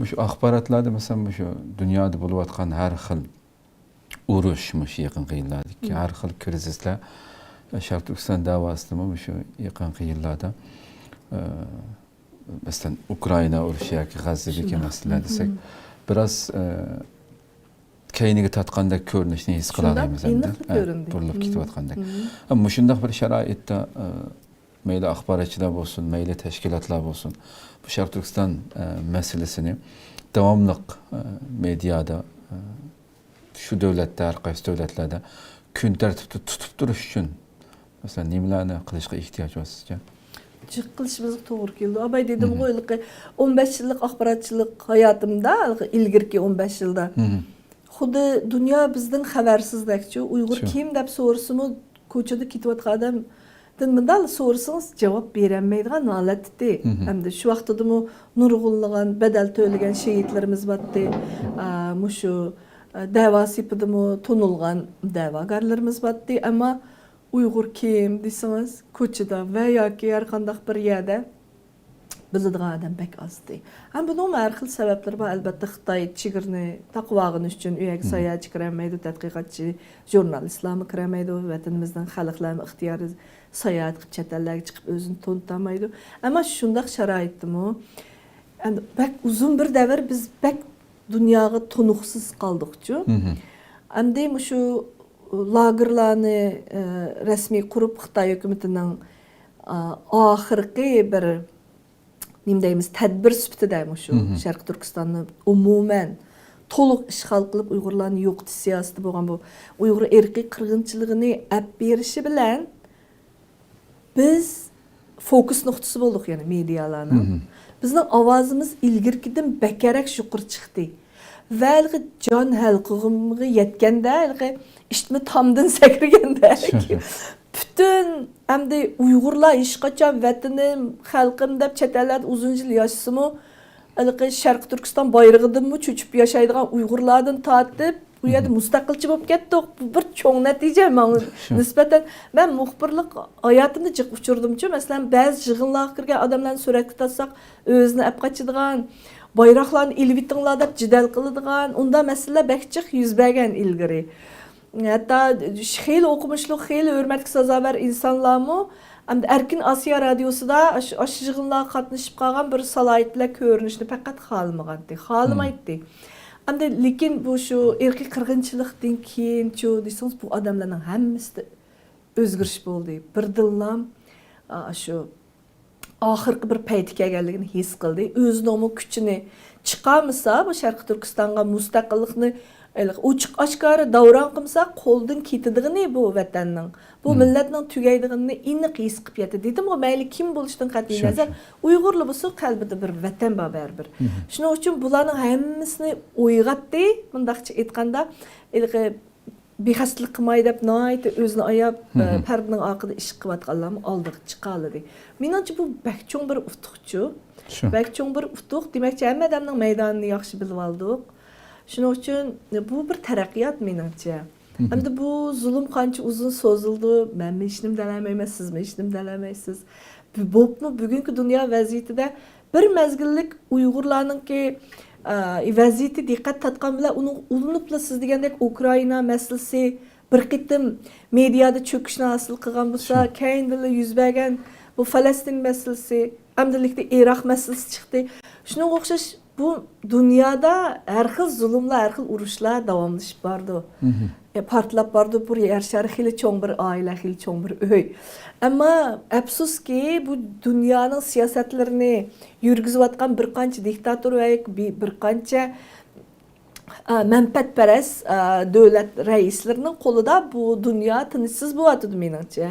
Şu axbaratlarda mesela şu dünyada bo'layotgan har xil urush shu yaqinqi yillardagi har xil krizislar Sharq Turkiston davosida shu yaqinqi yillarda mesela Ukrayna urushi yoki G'azzadagi masalalar desak biroz keyniga tatqandek ko'rinishni his qilalaymiz endi. Burilib ketayotgandek. Ammo shunday bir sharoitda mayli axborotchilar bo'lsin, mayli tashkilotlar bo'lsin, bu Sharq Turkiston masalasini davomli mediada shu davlatlar, qaysi davlatlarda kun tartibda tutib turish uchun masalan nimalarni qilishga ehtiyoj bor sizga? Qilishimiz to'g'ri keldi. Abay dedim qo'y, 15 yillik axborotchilik hayotimda, ilgirki 15 yilda xuddi dunyo bizdan xabarsizlikchi, Uyg'ur kim deb so'rasimi, ko'chada ketayotgan odam Mındal sorusunuz cevap veremeydiğen haletdi. Hem de şu vaxtada nurgulluğun, bedel töylegen şehitlerimiz battı. Şu davası yapıdı tonulgan davagarlarımız battı. Ama Uygur kim desiniz, koçada veya ki yarkandak bir yerde bildiğin adam pek azdı. Hem bunun her xil sebepleri var. Elbette Xitay çigirni taqvağın üçün üyek sayıya çıkıramıydı, tədqiqatçı, jurnalistlarımı kıramıydı, vatanımızdan xalqlarımı ixtiyarı sayahat qilib chet chiqib o'zini tanıtamaydı. Ama shundoq sharoitdimi? Endi bak uzun bir davr biz bak dunyoga tunuqsiz qoldiqchu. Endi shu lagerlarni rasmiy qurib Xitoy hukumatining oxirgi bir nima deymiz tadbir sifatida shu Sharq Turkistonni umuman to'liq ishg'ol qilib Uyg'urlarni yo'qotish siyosati bo'lgan bu Uyg'ur erkiy qirg'inchiligini olib berishi bilan biz fokus noktası bulduk yani medyalarning. Bizning ovozimiz ilgirkidan bakarak yuqori chiqdi. Va jon halqig'imga yetganda, ishtimi tomdan sakraganda butun hamda Uyg'urlar hech qachon vatanim, xalqim deb chet ellarda uzun yil yashasimi, Sharq Turkiston bayrog'idanmi cho'chib yashaydigan Uyg'urlardan tortib bu yerda mustaqilchi bo'lib ketdik. Bu bir cho'ng natija menga nisbatan men muxbirlik hayotimda jiq uchurdimchi. Masalan, ba'zi yig'inlarga kirgan odamlarni suratga tasaq, o'zini olib qochadigan, bayroqlarni ilib itinglar deb jidal qiladigan, unda masala bakchiq yuz bergan ilgari. Hatta xeyli o'qimishli, xeyli hurmatga sazovor insonlarmi Erkin Asiya Radyosu'da aşı yig'inlarga qatnashib qolgan bir salohiyatlar ko'rinishni faqat xohlamaydi. Ama lekin bu şu erkek qirg'inchilikdan keyin deseniz bu odamlarning hammasida o'zgarish bo'ldi. Birdillam şu oxirgi bir paytga kelganligini his qildi. O'zining kuchini chiqarmasa bu Sharq Turkistonga mustaqillikni ochiq oshkora davron qilsa qo'ldan ketadiganini bu vatanning, bu millatning tugaydiganini aniq his qilib yetdi. Dedim o mayli kim bo'lishdan qat'iy nazar Uyg'urlar bo'lsa qalbida bir vatan bor baribir. Shuning uchun bularning hammasini o'yg'atdi. Bundaqcha aytganda, bexaslik qilmay deb noyat o'zini ayab pardining orqada ish qilayotganlarni oldiga chiqaladi. Menimcha bu bakcho'ng bir utuqchu. Bakcho'ng bir utuq demakchi hamma odamning maydonini yaxshi bilib oldik. Shuning uchun bu bir taraqqiyot menimcha. Hamda bu zulm qancha uzun so'zildi, men hech nima dalamayman, siz hech nima dalamaysiz. Bo'pmi bugungi dunyo vaziyatida bir mezgillik Uyg'urlarningki vaziyati diqqat tatgan bilan uni ulinibla siz degandek Ukraina masalasi bir qitim mediada cho'kishni hosil qilgan bo'lsa, keyinda yuz bergan bu Falastin masalasi, amdilikda Iroq masalasi chiqdi. Shunga o'xshash bu dünyada her xil zulümler, her xil urushlar davomlashib bordi. Partlab bordi. Bu yer shari xili cho'ng bir oila, xili cho'ng bir uy. Ammo afsuski bu dunyoning siyosatlarini yurgizayotgan bir qancha diktator va bir qancha manfaatparast davlat raislarining qo'lida bu dunyo tinchsiz bo'lyapti menimcha.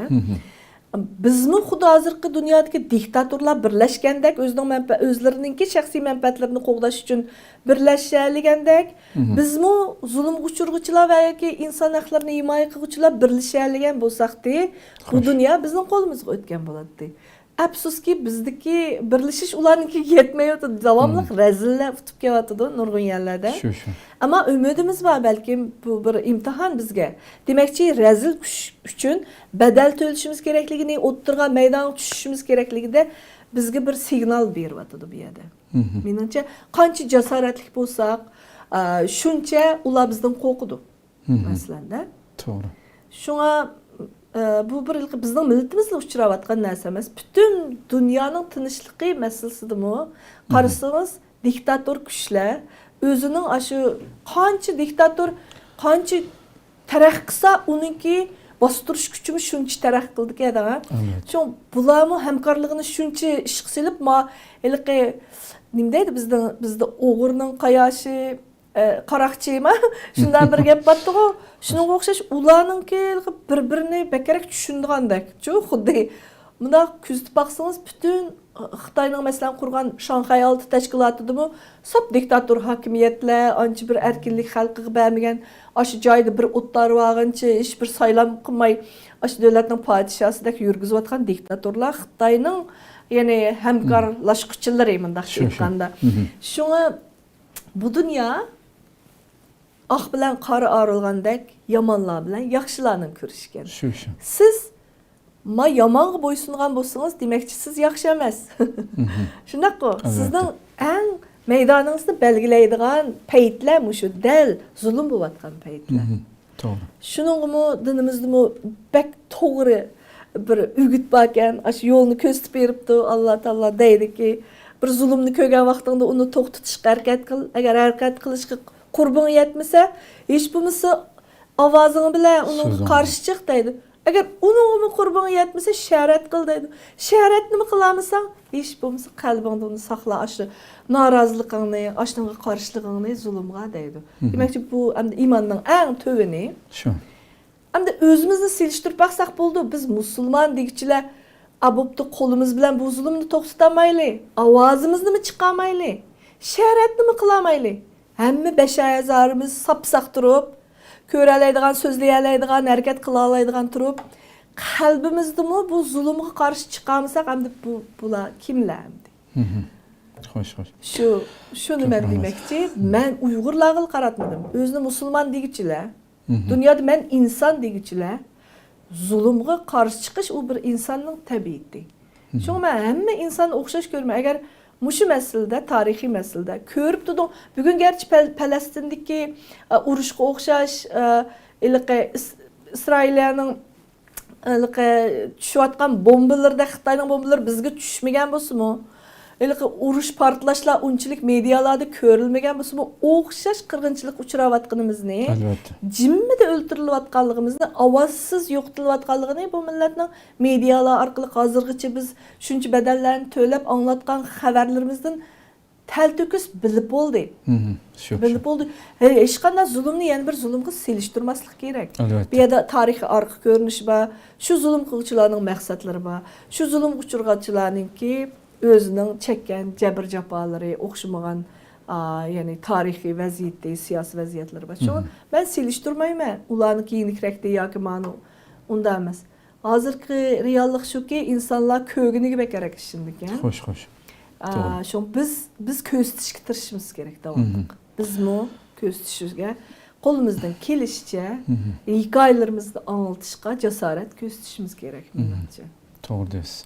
Bizmi xudo hozirgi dunyodagi diktatorlar birlashgandek o'zlarininki shaxsiy manfaatlarini qo'g'dash uchun birlashganligandek bizmi zulm uchirg'uchilar va yoki inson haqlarini himoya qiluvchilar birlashganligan bo'lsaqdi bu dunyo bizning qo'limizga o'tgan bo'ladi. Afsuski bizdeki birlashish ularnikiga yetmayapti. Davomli razillar tutib kelyapti nurg'un yerlarda. Ama umidimiz var belki bu bir imtihan bizga. Demakchi razil uchun badal to'lashimiz kerakligini, o'ttirgan maydonga tushishimiz kerakligida bizga bir signal beryapti bu yerda. Menimcha, qancha jasoratli bo'lsak, shuncha ular bizdan qo'rqidi. Masalanda. To'g'ri. Shunga bu bir bizning millatimizga uchrayotgan narsa emas. Butun dunyoning tinchligi masalasidimi? Qarasangiz, diktator kuchlar o'zining shu qancha diktator qancha taraqqiy qilsa, uningki bostirish kuchimiz shuncha taraqqiy qildik edi. Shu bularmi hamkorligini shuncha ish qilib, ma ilqi nima deydi bizda o'g'irning qayoshi qaraqchima shundan bir gap botdi-ku. Shunga o'xshash ularningki bir-birini bakarak tushundigandek. Xuddi bunda kuzatib baqsangiz butun Xitoyning masalan qurgan Shanxay olti tashkilotidimi sop diktator hokimiyatlar, ancha bir erkinlik xalqiga bermagan, shu joyda bir o'tlar vaqincha hech bir saylam qilmay, shu davlatning podshosidek yurgizayotgan diktatorlar Xitoyning ya'ni hamkorlashuvchilari mundaq aytganda. Shunga bu dunyo oq bilan qora arilgandek yomonlar bilan yaxshilarni ko'rishgan. Shu. Siz ma yomonga bo'ysungan bo'lsangiz, demakchi siz yaxshi emas. Shundaqmi? Sizning eng maydoningizni belgilaydigan paytlar mushu dal zulm bo'layotgan paytlar. To'g'ri. Shuningmi dinimizdimi bak to'g'ri bir o'git bor ekan, shu yo'lni ko'rsatib beribdi. Alloh taolo deydiki, bir zulmni ko'rgan vaqtingda uni to'xtatishga harakat qil. Agar harakat qilishga qurbing yetmasa, hech bo'lmasa ovozing bilan uni qarshi chiq deydi. Agar uni qurbing yetmasa, sharat qil deydi. Sharat nima qilamsan? Hech bo'lmasa qalbingda uni saqla, shu noroziligingni, ashunga qarshiligingni zulmga deydi. Demakchi bu endi iymonning eng tövini. Shu. Endi o'zimizni selishtirib baqsaq bo'ldi. Biz musulmon degichilar abobda qo'limiz bilan bu zulmni to'xtatamayli, ovozimizni mi chiqamayli, sharatni mi qilamayli. Hamma basharimiz sapsaq turib, ko'ralaydigan, so'zlayalaydigan, harakat qila oladigan turib, qalbimizdami bu zulmga qarshi chiqamsak, endi bular kimlar endi? Xo'sh. Shuni men demoqchi, men Uyg'urlarga qaratmadim. O'zini musulmon degichilar, dunyoda men inson degichilar, zulmga qarshi chiqish u bir insonning tabiati. Shunga men hamma insonni o'xshash ko'rmayman. Agar mushu masalada, tarixiy masalada ko'rib turdim. Bugun garchi Falastindagi urushga o'xshash Isroilning tushayotgan bombalarda Xitoyning bombalari bizga tushmagan bo'lsa-mu, urush portlashlar unchalik medialarda ko'rilmagan bo'lsa-mu, o'xshash qirg'inchilik uchrayotganimizni, jimmida o'ltirilayotganligimizni, ovozsiz yo'qotilayotganligini bu millatning medialar orqali hozirgacha biz shuncha badallarni to'lab anglatgan xabarlarimizdan talto'kis bilib bo'ldi. Bilib bo'ldi. Hech qanday zulmni yana bir zulmga selishtirmaslik kerak. Bu yerda tarixiy orqa ko'rinishi bor, shu zulm qiluvchilarning maqsadlari bor, shu zulm uchirg'uvchilarningki o'zining chekkan jabr jafolari o'xshamagan ya'ni tarixiy vaziyatda, siyosiy vaziyatlar bor. Shu men selishtirmayman. Ularni keyinlikda yoki ma'no unda emas. Hozirgi reallik shuki, insonlar ko'giniga bekarak ishindik. Xo'sh. Shu biz ko'rsatishga tirishimiz kerak davomli. Bizmi ko'rsatishga qo'limizdan kelishicha hikoyalarimizni anlatishga jasorat ko'rsatishimiz kerak menimcha. To'g'ri deysiz.